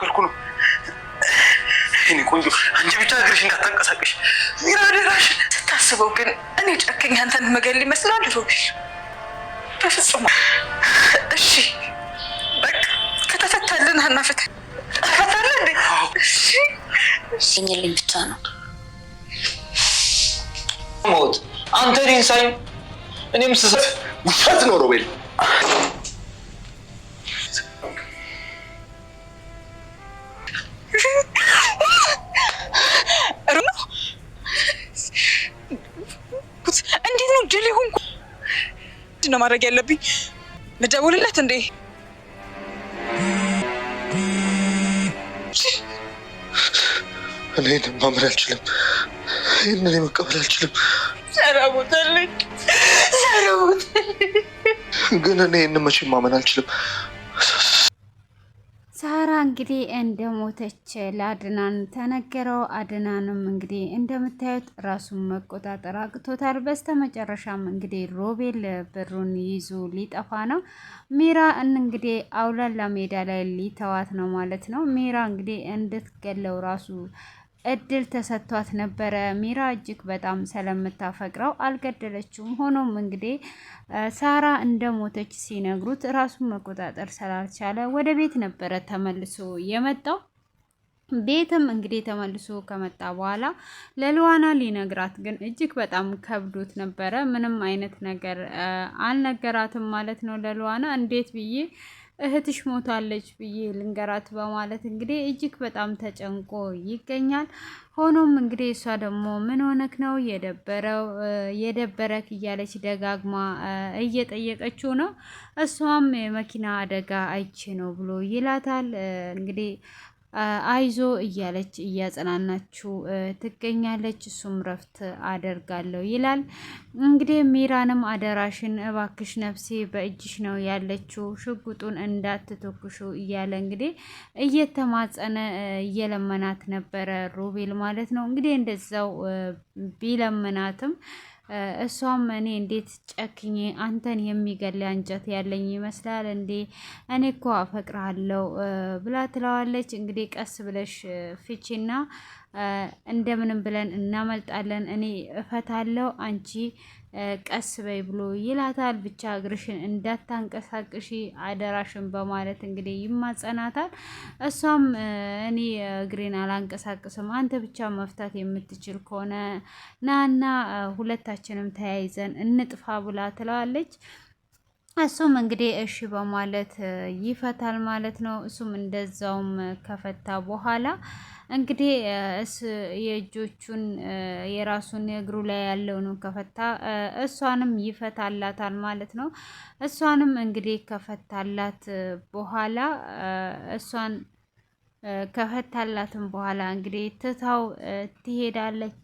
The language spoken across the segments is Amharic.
እየሞከርኩ ነው። እኔ ቆንጆ አንቺ ብቻ እግርሽ እንዳታንቀሳቀሽ ሚራ ደራሽ። ስታስበው ግን እኔ ጨክኝ አንተን መገል ይመስላል ሮቤል? በፍጹም። እሺ በቃ ከተፈታልን አናፈታ ተፈታለን እንዴ? እሺ እኛልኝ ብቻ ነው ሞት። አንተ ሪንሳይ እኔም ስሰት ውሸት ነው ሮቤል። እንዴት ነው ጅል ሆንኩ? ምንድን ነው ማድረግ ያለብኝ? ልደውልለት እንዴ? እኔ ማመን አልችልም። ይህንን መቀበል አልችልም። ሰራቦታለች ግን እኔ ይህንን መቼም ማመን አልችልም። ሳራ እንግዲህ እንደሞተች ለአድናን ተነገረው። አድናንም እንግዲህ እንደምታዩት ራሱን መቆጣጠር አቅቶታል። በስተመጨረሻም እንግዲህ ሮቤል ብሩን ይዞ ሊጠፋ ነው። ሚራ እንግዲህ አውላላ ሜዳ ላይ ሊተዋት ነው ማለት ነው። ሚራ እንግዲህ እንድትገለው ራሱ እድል ተሰጥቷት ነበረ። ሚራ እጅግ በጣም ስለምታፈቅረው አልገደለችውም። ሆኖም እንግዲህ ሳራ እንደሞተች ሲነግሩት ራሱን መቆጣጠር ስላልቻለ ወደ ቤት ነበረ ተመልሶ የመጣው። ቤትም እንግዲህ ተመልሶ ከመጣ በኋላ ለልዋና ሊነግራት ግን እጅግ በጣም ከብዶት ነበረ። ምንም አይነት ነገር አልነገራትም ማለት ነው ለልዋና። እንዴት ብዬ እህትሽ ሞታለች ብዬ ልንገራት በማለት እንግዲህ እጅግ በጣም ተጨንቆ ይገኛል። ሆኖም እንግዲህ እሷ ደግሞ ምን ሆነክ ነው የደበረክ እያለች ደጋግማ እየጠየቀችው ነው። እሷም የመኪና አደጋ አይቼ ነው ብሎ ይላታል። እንግዲህ አይዞ እያለች እያጸናናችው ትገኛለች። እሱም ረፍት አደርጋለሁ ይላል። እንግዲህ ሚራንም አደራሽን እባክሽ ነፍሴ በእጅሽ ነው ያለችው፣ ሽጉጡን እንዳትተኩሹ እያለ እንግዲህ እየተማጸነ እየለመናት ነበረ ሮቤል ማለት ነው። እንግዲህ እንደዛው ቢለመናትም እሷም እኔ እንዴት ጨክኜ አንተን የሚገል አንጀት ያለኝ ይመስላል እንዴ? እኔ እኮ አፈቅርሃለሁ ብላ ትለዋለች። እንግዲህ ቀስ ብለሽ ፍቺና እንደምንም ብለን እናመልጣለን፣ እኔ እፈታለሁ፣ አንቺ ቀስ በይ ብሎ ይላታል። ብቻ እግርሽን እንዳታንቀሳቅሺ አደራሽን በማለት እንግዲህ ይማጸናታል። እሷም እኔ እግሬን አላንቀሳቅስም፣ አንተ ብቻ መፍታት የምትችል ከሆነ ናና ሁለታችንም ተያይዘን እንጥፋ ብላ ትለዋለች። እሱም እንግዲህ እሺ በማለት ይፈታል ማለት ነው። እሱም እንደዛውም ከፈታ በኋላ እንግዲህ የእጆቹን የራሱን እግሩ ላይ ያለውን ከፈታ እሷንም ይፈታላታል ማለት ነው። እሷንም እንግዲህ ከፈታላት በኋላ ከፈታላትም በኋላ እንግዲህ ትታው ትሄዳለች።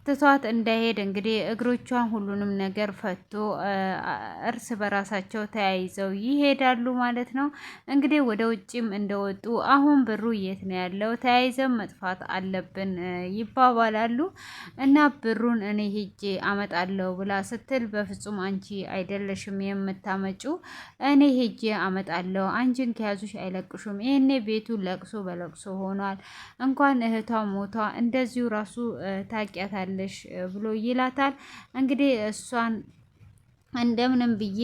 ትቷት እንዳይሄድ እንግዲህ እግሮቿን ሁሉንም ነገር ፈቶ እርስ በራሳቸው ተያይዘው ይሄዳሉ ማለት ነው። እንግዲህ ወደ ውጭም እንደወጡ አሁን ብሩ የት ነው ያለው? ተያይዘን መጥፋት አለብን ይባባላሉ። እና ብሩን እኔ ሄጄ አመጣለሁ ብላ ስትል በፍጹም አንቺ አይደለሽም የምታመጩ፣ እኔ ሄጄ አመጣለሁ፣ አንቺን ከያዙሽ አይለቅሹም። ይሄኔ ቤቱ ለቅሶ በለቅሶ ሆኗል። እንኳን እህቷ ሞቷ እንደዚሁ ራሱ ታውቂያታለሽ ብሎ ይላታል። እንግዲህ እሷን እንደምንም ብዬ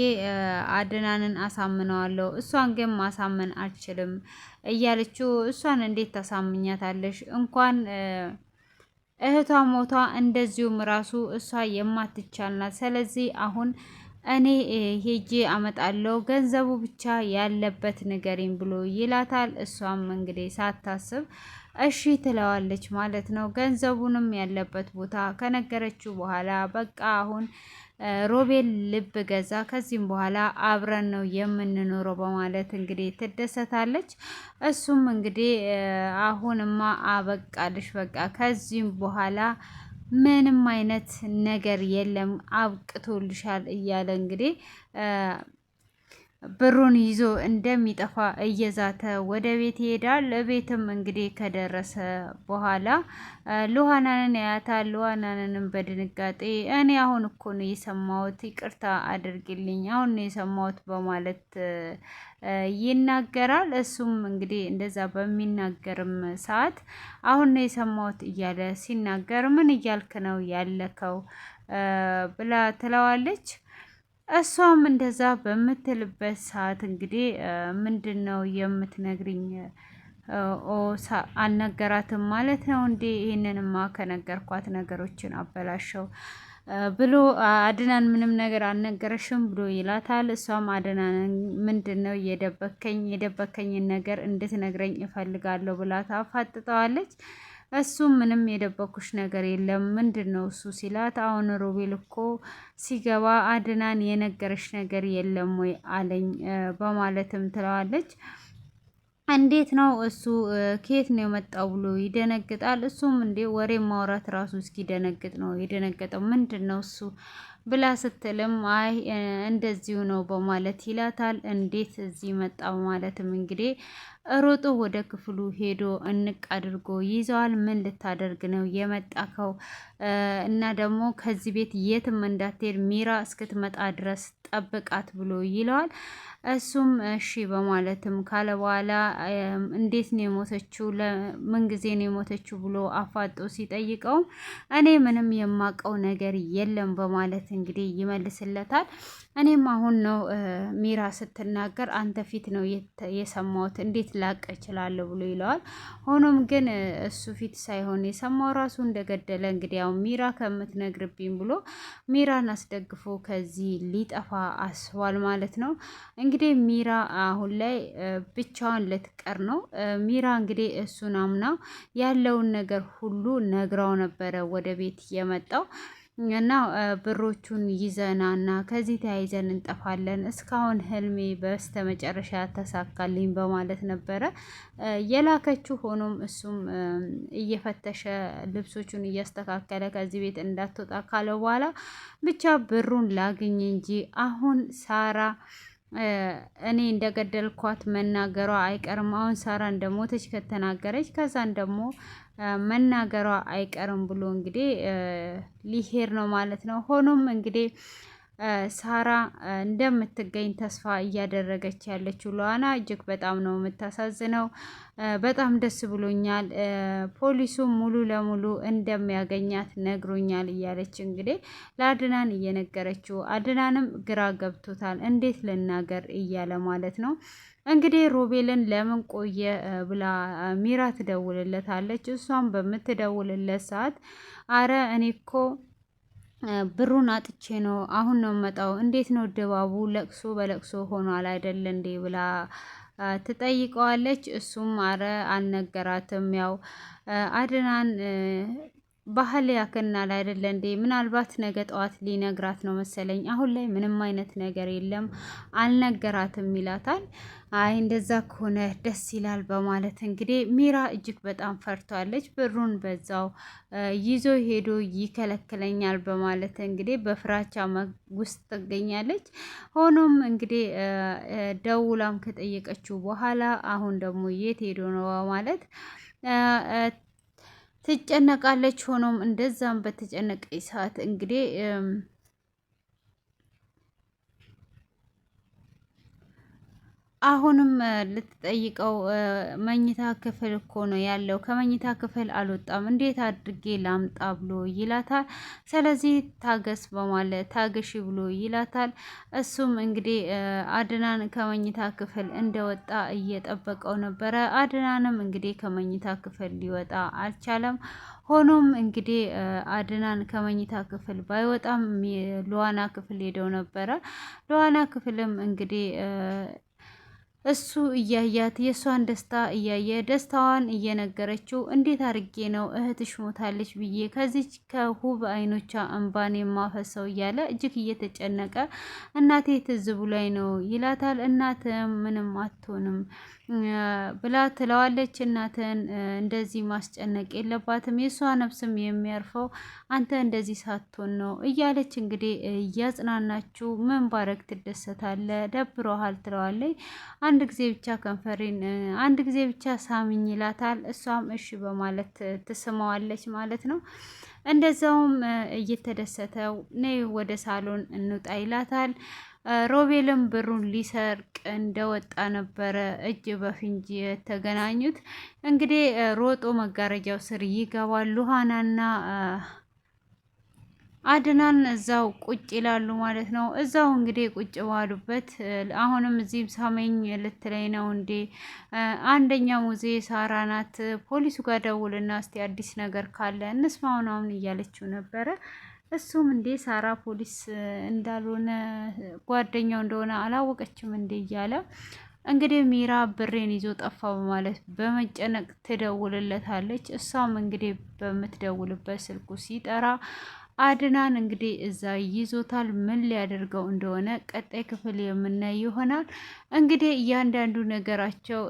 አድናንን አሳምነዋለሁ፣ እሷን ግን ማሳመን አልችልም እያለችው፣ እሷን እንዴት ታሳምኛታለሽ? እንኳን እህቷ ሞቷ እንደዚሁም ራሱ እሷ የማትቻልናት። ስለዚህ አሁን እኔ ሄጄ አመጣለሁ፣ ገንዘቡ ብቻ ያለበት ንገሪኝ ብሎ ይላታል። እሷም እንግዲህ ሳታስብ እሺ ትለዋለች ማለት ነው። ገንዘቡንም ያለበት ቦታ ከነገረችው በኋላ በቃ አሁን ሮቤል ልብ ገዛ፣ ከዚህም በኋላ አብረን ነው የምንኖረው በማለት እንግዲህ ትደሰታለች። እሱም እንግዲህ አሁንማ አበቃልሽ፣ በቃ ከዚህም በኋላ ምንም አይነት ነገር የለም አብቅቶልሻል እያለ እንግዲህ ብሩን ይዞ እንደሚጠፋ እየዛተ ወደ ቤት ይሄዳል። ቤትም እንግዲህ ከደረሰ በኋላ ሉሃናንን ያያታል። ሉሃናንንም በድንጋጤ እኔ አሁን እኮ ነው የሰማሁት፣ ይቅርታ አድርግልኝ፣ አሁን ነው የሰማሁት በማለት ይናገራል። እሱም እንግዲህ እንደዛ በሚናገርም ሰዓት አሁን ነው የሰማሁት እያለ ሲናገር ምን እያልክ ነው ያለከው ብላ ትለዋለች። እሷም እንደዛ በምትልበት ሰዓት እንግዲህ ምንድን ነው የምትነግሪኝ? አልነገራትም ማለት ነው እንዴ? ይህንንማ ከነገርኳት ነገሮችን አበላሸው ብሎ አድናን ምንም ነገር አልነገረሽም ብሎ ይላታል። እሷም አድናን ምንድን ነው የደበከኝን ነገር እንድትነግረኝ እፈልጋለሁ ብላ ታፋጥጠዋለች። እሱም ምንም የደበኩሽ ነገር የለም ምንድን ነው እሱ ሲላት፣ አሁን ሮቤል እኮ ሲገባ አድናን የነገረሽ ነገር የለም ወይ አለኝ በማለትም ትለዋለች። እንዴት ነው እሱ ከየት ነው የመጣው ብሎ ይደነግጣል። እሱም እንዴ ወሬ ማውራት ራሱ እስኪደነግጥ ነው የደነገጠው፣ ምንድን ነው እሱ ብላ ስትልም አይ እንደዚሁ ነው በማለት ይላታል። እንዴት እዚህ መጣ በማለትም እንግዲህ ሮጦ ወደ ክፍሉ ሄዶ እንቅ አድርጎ ይዘዋል። ምን ልታደርግ ነው የመጣከው? እና ደግሞ ከዚህ ቤት የትም እንዳትሄድ ሚራ እስክትመጣ ድረስ ጠብቃት ብሎ ይለዋል። እሱም እሺ በማለትም ካለ በኋላ እንዴት ነው የሞተችው? ለምን ጊዜ ነው የሞተችው ብሎ አፋጦ ሲጠይቀው እኔ ምንም የማውቀው ነገር የለም በማለት እንግዲህ ይመልስለታል። እኔም አሁን ነው ሚራ ስትናገር አንተ ፊት ነው የሰማሁት፣ እንዴት ላቅ እችላለሁ ብሎ ይለዋል። ሆኖም ግን እሱ ፊት ሳይሆን የሰማው ራሱ እንደገደለ እንግዲህ ያው ሚራ ከምትነግርብኝ ብሎ ሚራን አስደግፎ ከዚህ ሊጠፋ አስቧል ማለት ነው። እንግዲህ ሚራ አሁን ላይ ብቻዋን ልትቀር ነው። ሚራ እንግዲህ እሱን አምና ያለውን ነገር ሁሉ ነግራው ነበረ ወደ ቤት የመጣው እና ብሮቹን ይዘናና ከዚህ ተያይዘን እንጠፋለን፣ እስካሁን ህልሜ በስተመጨረሻ ተሳካልኝ በማለት ነበረ የላከችው። ሆኖም እሱም እየፈተሸ ልብሶቹን እያስተካከለ ከዚህ ቤት እንዳትወጣ ካለ በኋላ ብቻ ብሩን ላግኝ እንጂ አሁን ሳራ እኔ እንደገደልኳት መናገሯ አይቀርም። አሁን ሳራ እንደሞተች ከተናገረች ከዛን ደግሞ መናገሯ አይቀርም ብሎ እንግዲህ ሊሄድ ነው ማለት ነው። ሆኖም እንግዲህ ሳራ እንደምትገኝ ተስፋ እያደረገች ያለችው ሉሃና እጅግ በጣም ነው የምታሳዝነው። በጣም ደስ ብሎኛል፣ ፖሊሱ ሙሉ ለሙሉ እንደሚያገኛት ነግሮኛል እያለች እንግዲህ ለአድናን እየነገረችው፣ አድናንም ግራ ገብቶታል እንዴት ልናገር እያለ ማለት ነው። እንግዲህ ሮቤልን ለምን ቆየ ብላ ሚራ ትደውልለታለች። እሷም በምትደውልለት ሰዓት አረ እኔ እኮ ብሩን አጥቼ ነው አሁን ነው መጣው፣ እንዴት ነው ድባቡ ለቅሶ በለቅሶ ሆኗል አይደል እንዴ ብላ ትጠይቀዋለች። እሱም አረ አልነገራትም፣ ያው አድናን ባህል ያክናል አይደለ እንዴ፣ ምናልባት ነገ ጠዋት ሊነግራት ነው መሰለኝ፣ አሁን ላይ ምንም አይነት ነገር የለም አልነገራትም ይላታል። አይ እንደዛ ከሆነ ደስ ይላል በማለት እንግዲህ ሚራ እጅግ በጣም ፈርቷለች። ብሩን በዛው ይዞ ሄዶ ይከለክለኛል በማለት እንግዲህ በፍራቻ ውስጥ ትገኛለች። ሆኖም እንግዲህ ደውላም ከጠየቀችው በኋላ አሁን ደግሞ የት ሄዶ ነው በማለት ትጨነቃለች። ሆኖም እንደዛም በተጨነቀች ሰዓት እንግዲህ አሁንም ልትጠይቀው መኝታ ክፍል እኮ ነው ያለው፣ ከመኝታ ክፍል አልወጣም፣ እንዴት አድርጌ ላምጣ ብሎ ይላታል። ስለዚህ ታገስ በማለት ታገሺ ብሎ ይላታል። እሱም እንግዲህ አድናን ከመኝታ ክፍል እንደወጣ እየጠበቀው ነበረ። አድናንም እንግዲህ ከመኝታ ክፍል ሊወጣ አልቻለም። ሆኖም እንግዲህ አድናን ከመኝታ ክፍል ባይወጣም ሉሃና ክፍል ሄደው ነበረ። ሉሃና ክፍልም እንግዲህ እሱ እያያት የእሷን ደስታ እያየ ደስታዋን እየነገረችው እንዴት አድርጌ ነው እህትሽ ሞታለች ብዬ ከዚች ከሁብ አይኖቿ እንባን የማፈሰው እያለ እጅግ እየተጨነቀ እናቴ ትዝቡ ላይ ነው ይላታል። እናት ምንም አትሆንም ብላ ትለዋለች። እናትን እንደዚህ ማስጨነቅ የለባትም የእሷ ነፍስም የሚያርፈው አንተ እንደዚህ ሳትሆን ነው እያለች እንግዲህ እያጽናናችው ምን ባረግ ትደሰታለ ደብሮሃል ትለዋለች። አንድ ጊዜ ብቻ ከንፈሬን አንድ ጊዜ ብቻ ሳምኝ ይላታል። እሷም እሺ በማለት ትስመዋለች ማለት ነው። እንደዛውም እየተደሰተው ነይ ወደ ሳሎን እንውጣ ይላታል። ሮቤልም ብሩን ሊሰርቅ እንደወጣ ነበረ እጅ በፍንጅ የተገናኙት። እንግዲህ ሮጦ መጋረጃው ስር ይገባል። ሉሃናና አድናን እዛው ቁጭ ይላሉ ማለት ነው። እዛው እንግዲህ ቁጭ ባሉበት አሁንም እዚህም ሳመኝ ልትለኝ ነው እንዴ? አንደኛ ሙዜ ሳራ ናት። ፖሊሱ ጋር ደውልና እስቲ አዲስ ነገር ካለ እንስማውን አሁን እያለችው ነበረ። እሱም እንዴ ሳራ ፖሊስ እንዳልሆነ ጓደኛው እንደሆነ አላወቀችም እንዴ እያለ እንግዲህ ሚራ ብሬን ይዞ ጠፋ በማለት በመጨነቅ ትደውልለታለች። እሷም እንግዲህ በምትደውልበት ስልኩ ሲጠራ አድናን እንግዲህ እዛ ይዞታል። ምን ሊያደርገው እንደሆነ ቀጣይ ክፍል የምናይ ይሆናል። እንግዲህ እያንዳንዱ ነገራቸው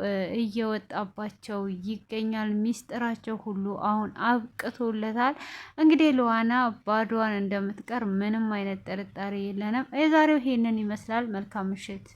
እየወጣባቸው ይገኛል። ሚስጥራቸው ሁሉ አሁን አብቅቶለታል። እንግዲህ ሉሃና ባዶዋን እንደምትቀር ምንም አይነት ጥርጣሬ የለንም። የዛሬው ይሄንን ይመስላል። መልካም ምሽት።